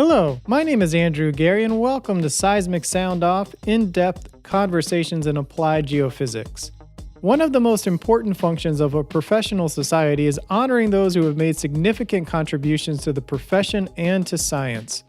Hello, my name is Andrew Geary, and welcome to Seismic Soundoff, in-depth conversations in applied geophysics. One of the most important functions of a professional society is honoring those who have made significant contributions to the profession and to science.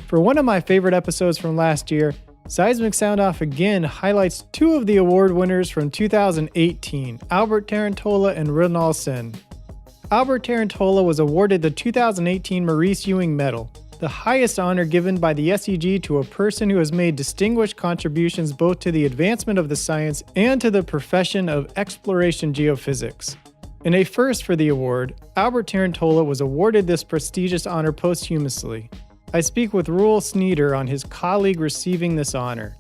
For one of my favorite episodes from last year, Seismic Soundoff again highlights two of the award winners from 2018, Albert Tarantola and Mrinal Sen. Albert Tarantola was awarded the 2018 Maurice Ewing Medal, the highest honor given by the SEG to a person who has made distinguished contributions both to the advancement of the science and to the profession of exploration geophysics. In a first for the award, Albert Tarantola was awarded this prestigious honor posthumously. I speak with Roel Snieder on his colleague receiving this honor.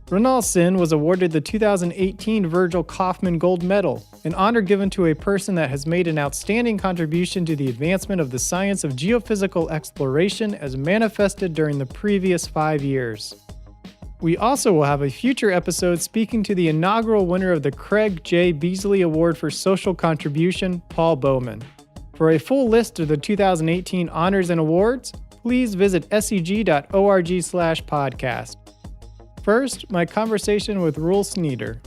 Mrinal Sen was awarded the 2018 Virgil Kauffman Gold Medal, an honor given to a person that has made an outstanding contribution to the advancement of the science of geophysical exploration as manifested during the previous 5 years. We also will have a future episode speaking to the inaugural winner of the Craig J. Beasley Award for Social Contribution, Paul Bowman. For a full list of the 2018 honors and awards, please visit seg.org/podcast. First, my conversation with Roel Snieder.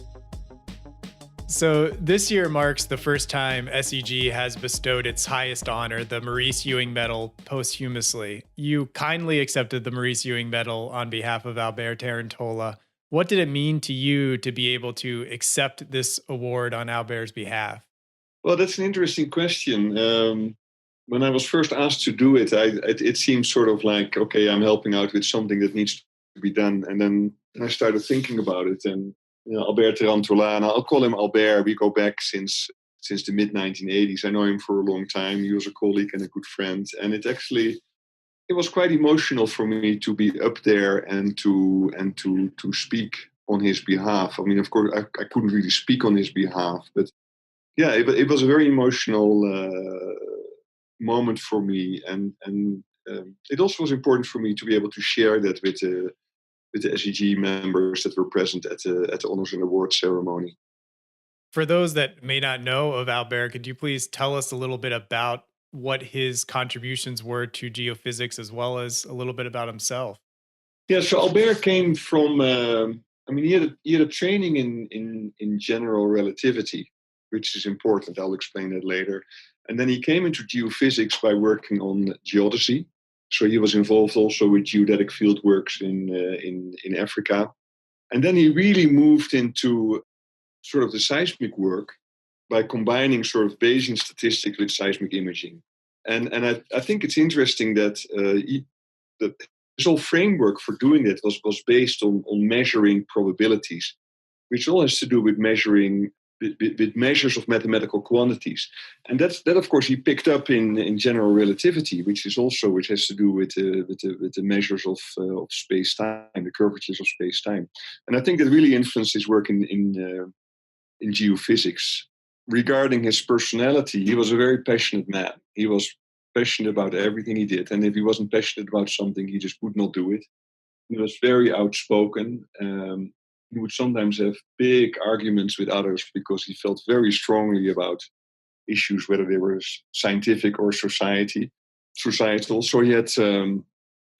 So this year marks the first time SEG has bestowed its highest honor, the Maurice Ewing Medal, posthumously. You kindly accepted the Maurice Ewing Medal on behalf of Albert Tarantola. What did it mean to you to be able to accept this award on Albert's behalf? Well, that's an interesting question. When I was first asked to do it, it seemed sort of like, okay, I'm helping out with something that needs to be done. And then I started thinking about it, and Albert Tarantola, and I'll call him Albert. We go back since the mid-1980s. I know him for a long time. He was a colleague and a good friend, and it was quite emotional for me to be up there and to speak on his behalf. I mean, of course, I couldn't really speak on his behalf, but yeah, it was a very emotional moment for me, and it also was important for me to be able to share that with the SEG members that were present at the honors and awards ceremony. For those that may not know of Albert, could you please tell us a little bit about what his contributions were to geophysics, as well as a little bit about himself? Yeah, so Albert came from, he had a training in general relativity, which is important. I'll explain that later. And then he came into geophysics by working on geodesy. So he was involved also with geodetic fieldworks in Africa. And then he really moved into sort of the seismic work by combining sort of Bayesian statistics with seismic imaging. And I think it's interesting that his whole framework for doing it was based on measuring probabilities, which all has to do with measuring with measures of mathematical quantities. And that of course he picked up in general relativity, which has to do with the measures of space-time, the curvatures of space-time. And I think that really influenced his work in geophysics. Regarding his personality, he was a very passionate man. He was passionate about everything he did, and if he wasn't passionate about something, he just would not do it. He was very outspoken. He would sometimes have big arguments with others because he felt very strongly about issues, whether they were scientific or societal. So he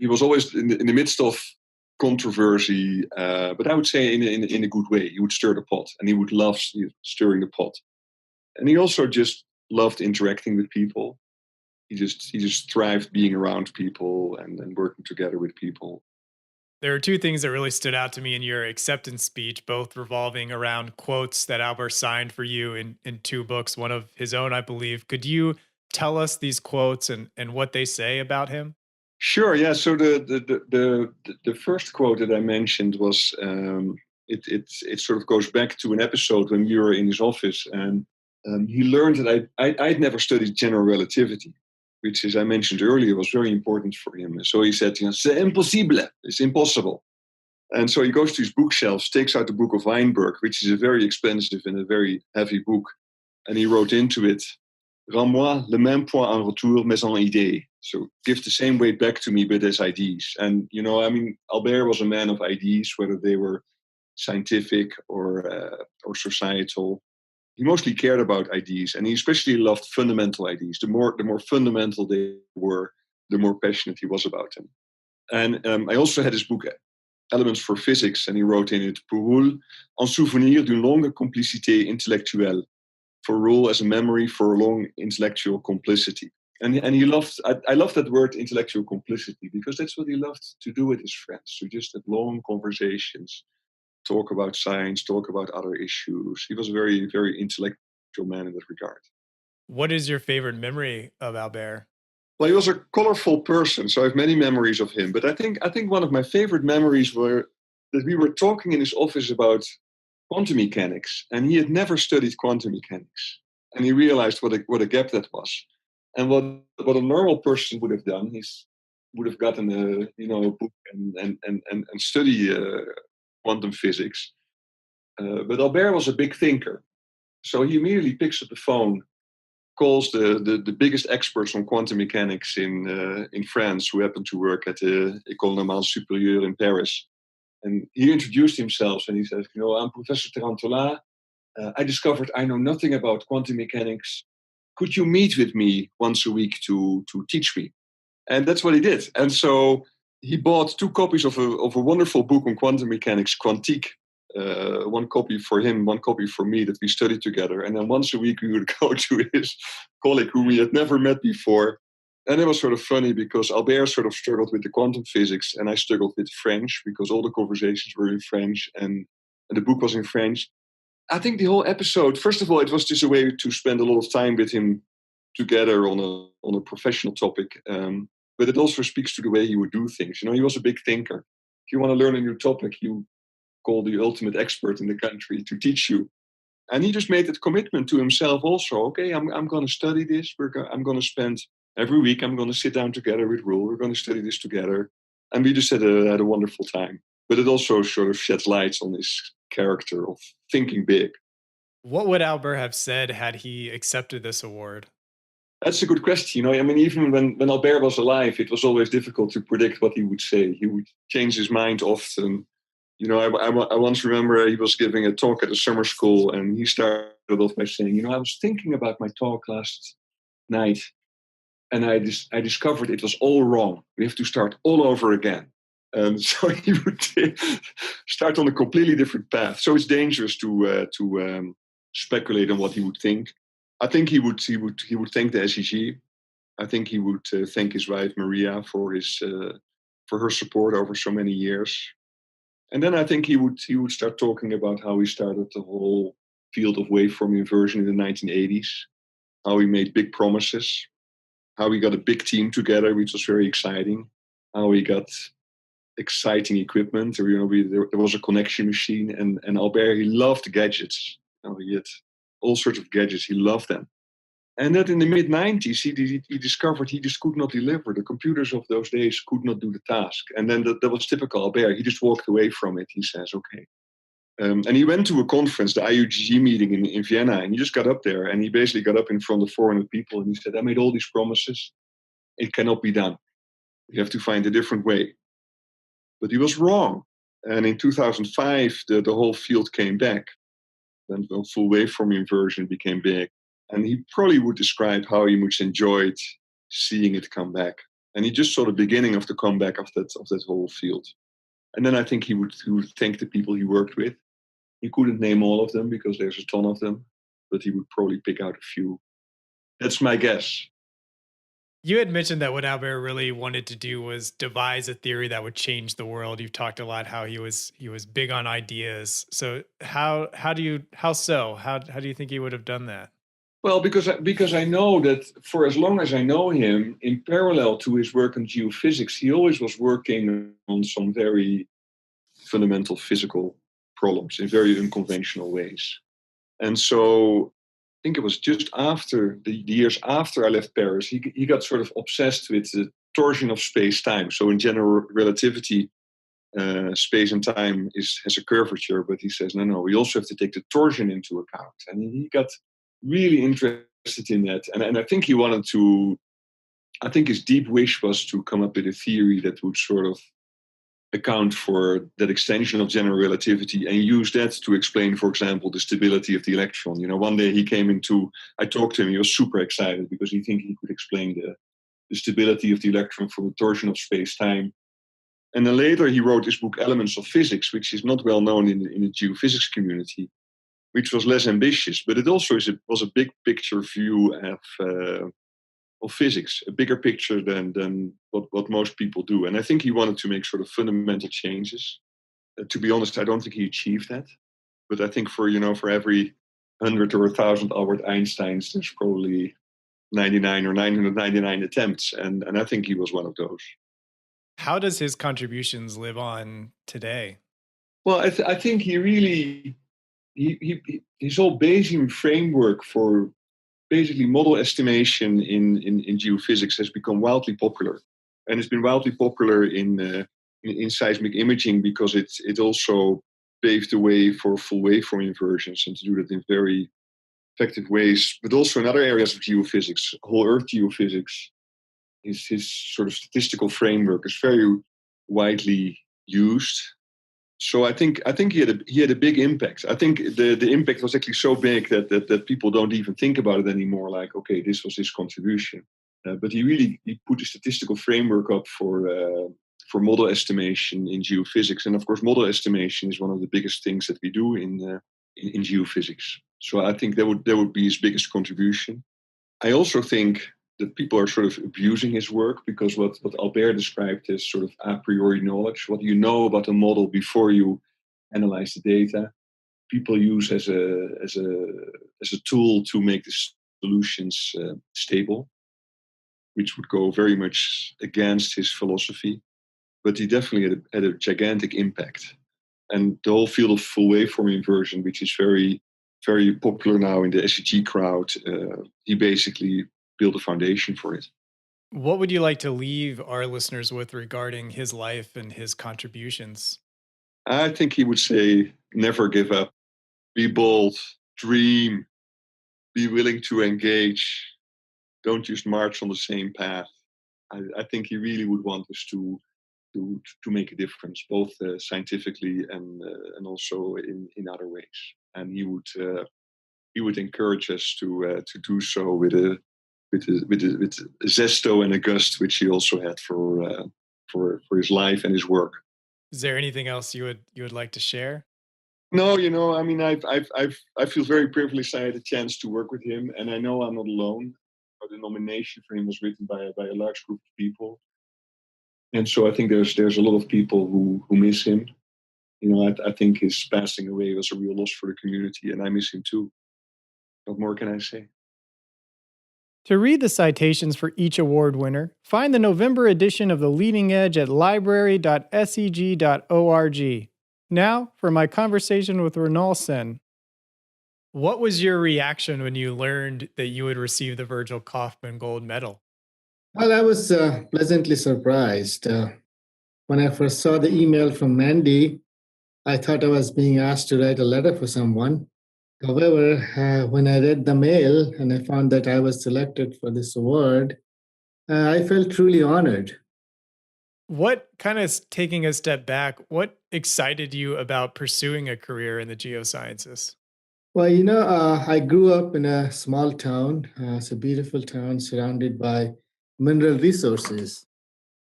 was always in the midst of controversy, but I would say in a good way. He would stir the pot, and he would love stirring the pot. And he also just loved interacting with people. He just thrived being around people and working together with people. There are two things that really stood out to me in your acceptance speech, both revolving around quotes that Albert signed for you in two books, one of his own, I believe. Could you tell us these quotes and what they say about him? Sure, yeah. So the first quote that I mentioned was, it sort of goes back to an episode when we were in his office, and he learned that I'd never studied general relativity, which, as I mentioned earlier, was very important for him. So he said, c'est impossible, it's impossible. And so he goes to his bookshelves, takes out the book of Weinberg, which is a very expensive and a very heavy book. And he wrote into it, rends-moi le même poids en retour, mais en idée. So give the same weight back to me, but as ideas. And, Albert was a man of ideas, whether they were scientific or societal. He mostly cared about ideas, and he especially loved fundamental ideas. The more fundamental they were, the more passionate he was about them. And I also had his book, Elements for Physics, and he wrote in it, Pour Roel, en souvenir d'une longue complicité intellectuelle. For Roel as a memory for a long intellectual complicity. And he loved, I love that word, intellectual complicity, because that's what he loved to do with his friends, to just have long conversations, talk about science, talk about other issues. He was a very, very intellectual man in that regard. What is your favorite memory of Albert? Well, he was a colorful person, so I have many memories of him. But I think one of my favorite memories were that we were talking in his office about quantum mechanics, and he had never studied quantum mechanics. And he realized what a gap that was. And what a normal person would have done is would have gotten a book and study quantum physics. But Albert was a big thinker, so he immediately picks up the phone, calls the biggest experts on quantum mechanics in France, who happen to work at the École Normale Supérieure in Paris. And he introduced himself, and he says, I'm Professor Tarantola. I discovered I know nothing about quantum mechanics. Could you meet with me once a week to teach me? And that's what he did. And so he bought 2 copies of a wonderful book on quantum mechanics, Quantique. One copy for him, one copy for me, that we studied together. And then once a week we would go to his colleague whom we had never met before. And it was sort of funny because Albert sort of struggled with the quantum physics and I struggled with French because all the conversations were in French and the book was in French. I think the whole episode, first of all, it was just a way to spend a lot of time with him together on a professional topic. But it also speaks to the way he would do things. He was a big thinker. If you want to learn a new topic, you call the ultimate expert in the country to teach you. And he just made that commitment to himself also. Okay, I'm going to study this. I'm going to spend every week, I'm going to sit down together with Roel. We're going to study this together. And we just had a wonderful time. But it also sort of sheds lights on his character of thinking big. What would Albert have said had he accepted this award? That's a good question. Even when Albert was alive, it was always difficult to predict what he would say. He would change his mind often. I once remember he was giving a talk at a summer school, and he started off by saying, I was thinking about my talk last night, and I discovered it was all wrong. We have to start all over again. And so he would start on a completely different path. So it's dangerous to speculate on what he would think. I think he would thank the SEG. I think he would thank his wife Maria for her support over so many years. And then I think he would start talking about how he started the whole field of waveform inversion in the 1980s, how he made big promises, how he got a big team together, which was very exciting, how he got exciting equipment. There was a connection machine, and Albert, he loved gadgets. He had all sorts of gadgets. He loved them. And that in the mid-90s, he discovered he just could not deliver. The computers of those days could not do the task. And then that was typical Albert. He just walked away from it. He says, okay. And he went to a conference, the IUGG meeting in Vienna, and he just got up there. And he basically got up in front of 400 people, and he said, I made all these promises. It cannot be done. You have to find a different way. But he was wrong. And in 2005, the whole field came back. Then the full waveform inversion became big. And he probably would describe how he much enjoyed seeing it come back. And he just saw the beginning of the comeback of that whole field. And then I think he would thank the people he worked with. He couldn't name all of them because there's a ton of them, but he would probably pick out a few. That's my guess. You had mentioned that what Albert really wanted to do was devise a theory that would change the world. You've talked a lot how he was big on ideas. So how do you think he would have done that? Well, because I know that for as long as I know him, in parallel to his work on geophysics, he always was working on some very fundamental physical problems in very unconventional ways. And so I think it was just after the years after I left Paris, he got sort of obsessed with the torsion of space-time. So in general relativity, space and time has a curvature, but he says, no, we also have to take the torsion into account. And he got really interested in that. And I think I think his deep wish was to come up with a theory that would sort of account for that extension of general relativity and use that to explain, for example, the stability of the electron. One day I talked to him, he was super excited because he could explain the stability of the electron from the torsion of space-time. And then later he wrote this book, Elements of Physics, which is not well known in the geophysics community, which was less ambitious, but it also was a big picture view of physics, a bigger picture than what most people do. And I think he wanted to make sort of fundamental changes. To be honest, I don't think he achieved that. But I think for every 100 or 1,000 Albert Einsteins, there's probably 99 or 999 attempts. And I think he was one of those. How does his contributions live on today? Well, I think he really, his whole Bayesian framework for basically model estimation in geophysics has become wildly popular. And it's been wildly popular in seismic imaging because it also paved the way for full waveform inversions and to do that in very effective ways, but also in other areas of geophysics, whole Earth geophysics. His sort of statistical framework is very widely used. So I think he had a big impact. I think the impact was actually so big that people don't even think about it anymore. Like, okay, this was his contribution, but he put a statistical framework up for model estimation in geophysics, and of course, model estimation is one of the biggest things that we do in geophysics. So I think that would be his biggest contribution. I also think that people are sort of abusing his work because what Albert described as sort of a priori knowledge, what you know about a model before you analyze the data, people use as a tool to make the solutions stable, which would go very much against his philosophy. But he definitely had a gigantic impact. And the whole field of full waveform inversion, which is very, very popular now in the SEG crowd, he basically build a foundation for it. What would you like to leave our listeners with regarding his life and his contributions? I think he would say, never give up, be bold, dream, be willing to engage, don't just march on the same path. I think he really would want us to make a difference, both scientifically and also in other ways. And he would encourage us to do so with a zesto and a gust, which he also had for his life and his work. Is there anything else you would like to share? No, I mean, I feel very privileged I had a chance to work with him, and I know I'm not alone. The nomination for him was written by a large group of people, and so I think there's a lot of people who miss him. I think his passing away was a real loss for the community, and I miss him too. What more can I say? To read the citations for each award winner, find the November edition of The Leading Edge at library.seg.org. Now, for my conversation with Roel Sen. What was your reaction when you learned that you would receive the Virgil Kauffman Gold Medal? Well, I was pleasantly surprised. When I first saw the email from Mandy, I thought I was being asked to write a letter for someone. However, when I read the mail and I found that I was selected for this award, I felt truly honored. What, kind of taking a step back, what excited you about pursuing a career in the geosciences? Well, I grew up in a small town. It's a beautiful town surrounded by mineral resources.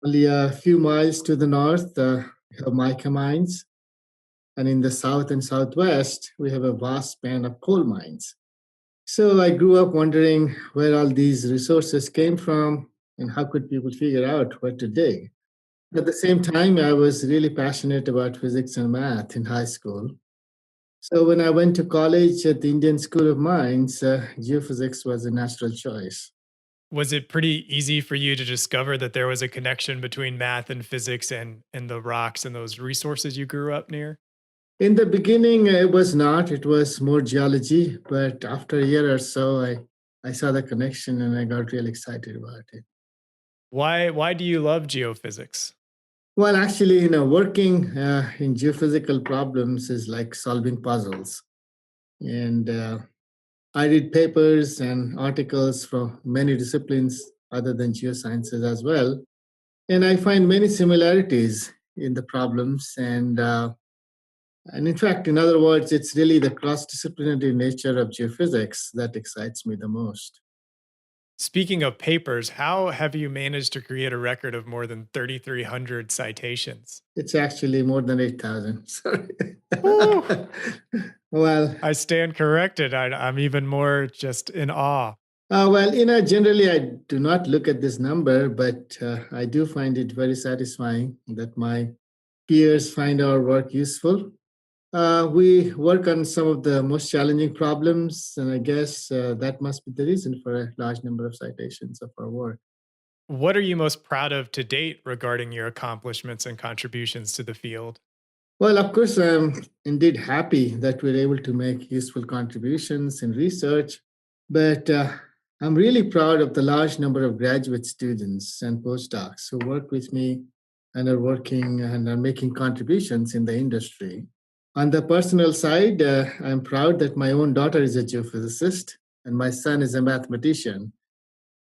Only a few miles to the north, we have mica mines. And in the south and southwest, we have a vast span of coal mines. So I grew up wondering where all these resources came from and how could people figure out where to dig. At the same time, I was really passionate about physics and math in high school. So when I went to college at the Indian School of Mines, geophysics was a natural choice. Was it pretty easy for you to discover that there was a connection between math and physics and the rocks and those resources you grew up near? In the beginning, it was not. It was more geology. But after a year or so, I saw the connection and I got really excited about it. Why do you love geophysics? Well, actually, working in geophysical problems is like solving puzzles. And I read papers and articles from many disciplines other than geosciences as well. And I find many similarities in the problems. And in fact, in other words, it's really the cross-disciplinary nature of geophysics that excites me the most. Speaking of papers, how have you managed to create a record of more than 3,300 citations? It's actually more than 8,000. Sorry. Woo! Well, I stand corrected. I'm even more just in awe. generally I do not look at this number, but I do find it very satisfying that my peers find our work useful. We work on some of the most challenging problems, and I guess that must be the reason for a large number of citations of our work. What are you most proud of to date regarding your accomplishments and contributions to the field? Well, of course, I'm indeed happy that we're able to make useful contributions in research, but I'm really proud of the large number of graduate students and postdocs who work with me and are working and are making contributions in the industry. On the personal side, I'm proud that my own daughter is a geophysicist and my son is a mathematician.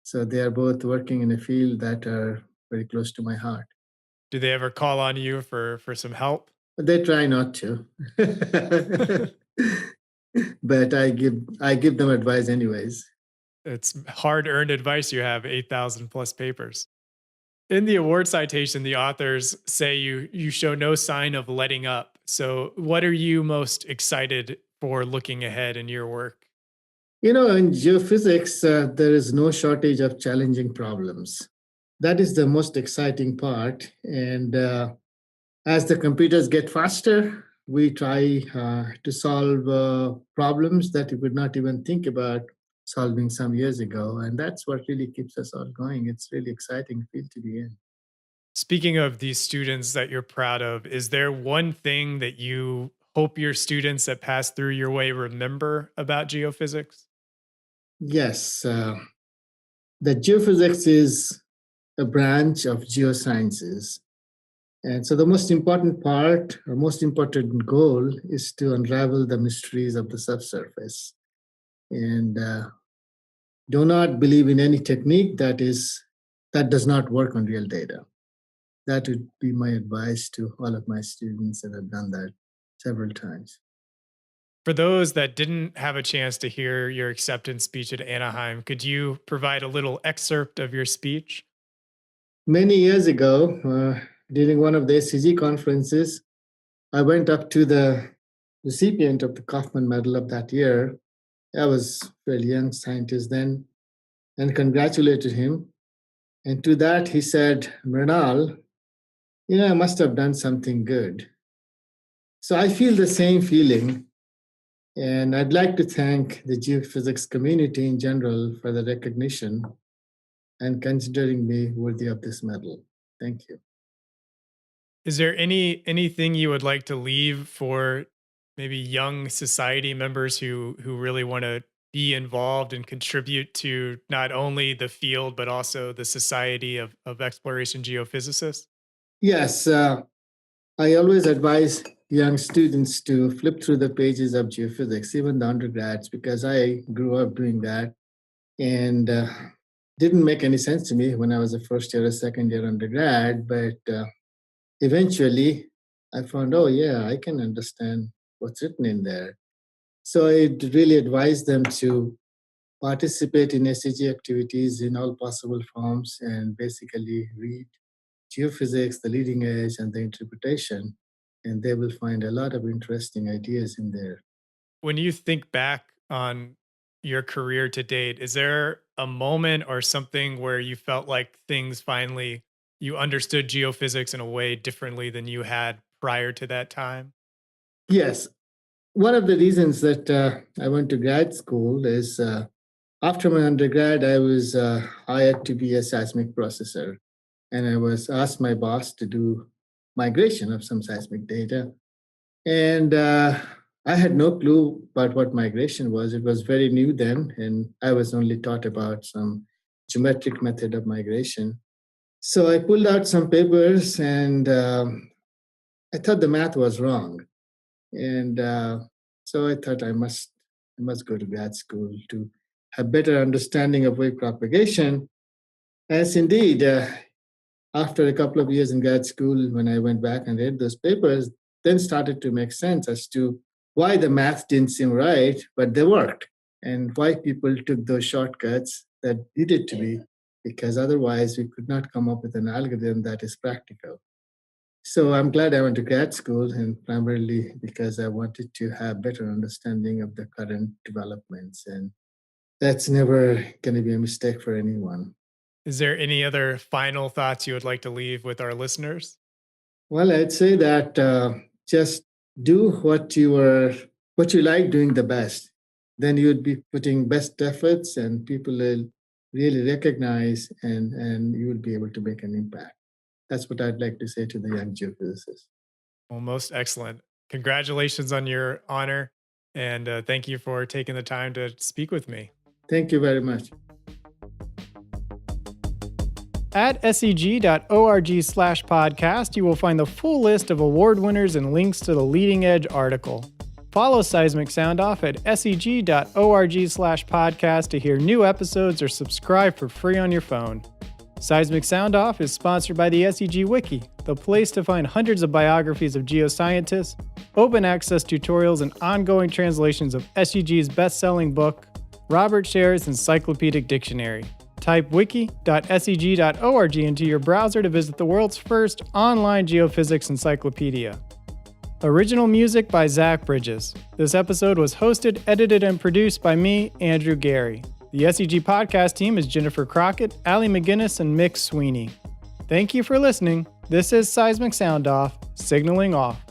So they are both working in a field that are very close to my heart. Do they ever call on you for some help? But they try not to. But I give them advice anyways. It's hard-earned advice you have, 8,000 plus papers. In the award citation, the authors say you show no sign of letting up. So what are you most excited for looking ahead in your work? In geophysics, there is no shortage of challenging problems. That is the most exciting part. And as the computers get faster, we try to solve problems that we would not even think about solving some years ago. And that's what really keeps us all going. It's really exciting field to be in. Speaking of these students that you're proud of, is there one thing that you hope your students that pass through your way remember about geophysics? Yes, the geophysics is a branch of geosciences. And so the most important part or most important goal is to unravel the mysteries of the subsurface. And do not believe in any technique that does not work on real data. That would be my advice to all of my students, and I've done that several times. For those that didn't have a chance to hear your acceptance speech at Anaheim, could you provide a little excerpt of your speech? Many years ago, during one of the SEG conferences, I went up to the recipient of the Kauffman Medal of that year. I was a fairly young scientist then, and congratulated him. And to that, he said, Mrinal, I must have done something good. So I feel the same feeling. And I'd like to thank the geophysics community in general for the recognition and considering me worthy of this medal. Thank you. Is there anything you would like to leave for maybe young society members who really want to be involved and contribute to not only the field but also the society of exploration geophysicists? Yes, I always advise young students to flip through the pages of geophysics, even the undergrads, because I grew up doing that and didn't make any sense to me when I was a first year or second year undergrad. But eventually I found, oh, yeah, I can understand what's written in there. So I really advise them to participate in SEG activities in all possible forms and basically read geophysics, the leading edge, and the interpretation, and they will find a lot of interesting ideas in there. When you think back on your career to date, is there a moment or something where you felt like things finally you understood geophysics in a way differently than you had prior to that time? Yes, one of the reasons that I went to grad school is after my undergrad, I was hired to be a seismic processor, and I was asked my boss to do migration of some seismic data. And I had no clue about what migration was. It was very new then, and I was only taught about some geometric method of migration. So I pulled out some papers, and I thought the math was wrong. And so I thought I must go to grad school to have better understanding of wave propagation. As indeed, after a couple of years in grad school, when I went back and read those papers, then started to make sense as to why the math didn't seem right, but they worked, and why people took those shortcuts that needed to be, because otherwise we could not come up with an algorithm that is practical. So I'm glad I went to grad school, and primarily because I wanted to have better understanding of the current developments. And that's never going to be a mistake for anyone. Is there any other final thoughts you would like to leave with our listeners? Well, I'd say that just do what you like doing the best. Then you'd be putting best efforts, and people will really recognize, and you will be able to make an impact. That's what I'd like to say to the young geophysicists. Well, most excellent. Congratulations on your honor, and thank you for taking the time to speak with me. Thank you very much. At seg.org/podcast, you will find the full list of award winners and links to the leading edge article. Follow Seismic Soundoff at seg.org/podcast to hear new episodes or subscribe for free on your phone. Seismic Soundoff is sponsored by the SEG Wiki, the place to find hundreds of biographies of geoscientists, open access tutorials, and ongoing translations of SEG's best-selling book, Robert Sherr's Encyclopedic Dictionary. Type wiki.seg.org into your browser to visit the world's first online geophysics encyclopedia. Original music by Zach Bridges. This episode was hosted, edited, and produced by me, Andrew Geary. The SEG podcast team is Jennifer Crockett, Allie McGinnis, and Mick Sweeney. Thank you for listening. This is Seismic Soundoff, signaling off.